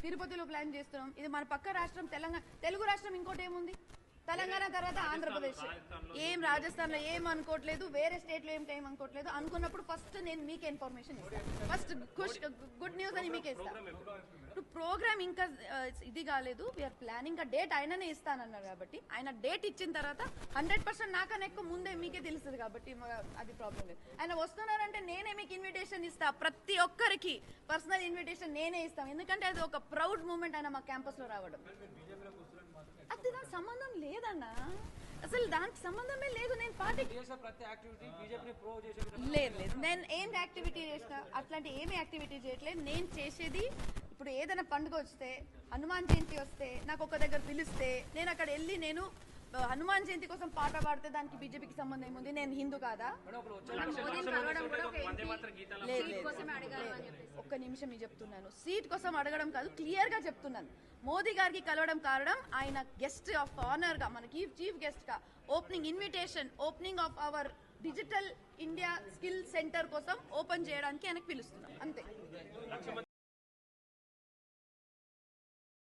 తిరుపతిలో ప్లాన్ చేస్తున్నాం. ఇది మన పక్క రాష్ట్రం తెలంగాణ, తెలుగు రాష్ట్రం ఇంకోటి ఏముంది, తెలంగాణ తర్వాత ఆంధ్రప్రదేశ్. ఏం రాజస్థాన్లో ఏం అనుకోవట్లేదు, వేరే స్టేట్లో ఏం అనుకోవట్లేదు. అనుకున్నప్పుడు ఫస్ట్ నేను మీకు ఇన్ఫర్మేషన్ ఇస్తాను, ఫస్ట్ గుడ్ న్యూస్ అని మీకే ఇస్తాను. ఇప్పుడు ప్రోగ్రామ్ ఇంకా ఇది కాలేదు, వీఆర్ ప్లానింగ్. ఆ డేట్ ఆయననే ఇస్తానన్నారు కాబట్టి ఆయన డేట్ ఇచ్చిన తర్వాత 100% నాకన్నా ఎక్కువ ముందే మీకే తెలుస్తుంది కాబట్టి అది ప్రాబ్లం లేదు. ఆయన వస్తున్నారంటే నేనే మీకు ఇన్విటేషన్ ఇస్తా, ప్రతి ఒక్కరికి పర్సనల్ ఇన్విటేషన్ నేనే ఇస్తాను. ఎందుకంటే అది ఒక ప్రౌడ్ మూమెంట్ ఆయన మా క్యాంపస్లో రావడం. అది దానికి సంబంధం లేదన్నా, అసలు దానికి సంబంధమే లేదు. నేను పార్టీ లేదు, నేను ఏం యాక్టివిటీ చేసిన అట్లాంటి ఏమి యాక్టివిటీ చేయట్లేదు. నేను చేసేది ఇప్పుడు ఏదైనా పండుగ వస్తే, హనుమాన్ జయంతి వస్తే నాకు ఒక దగ్గర పిలిస్తే నేను అక్కడ వెళ్ళి నేను హనుమాన్ జయంతి కోసం పాట పాడితే దానికి బీజేపీకి సంబంధం ఏముంది? నేను హిందూ కాదా? ఒక్క నిమిషం నేను చెప్తున్నాను, సీట్ కోసం అడగడం కాదు, క్లియర్ గా చెప్తున్నాను. మోదీ గారికి కలవడం కారణం ఆయన గెస్ట్ ఆఫ్ ఆనర్ గా, మనకి చీఫ్ గెస్ట్ గా opening invitation, opening of our digital India skill centre కోసం ఓపెన్ చేయడానికి ఆయనకు పిలుస్తున్నాం, అంతే.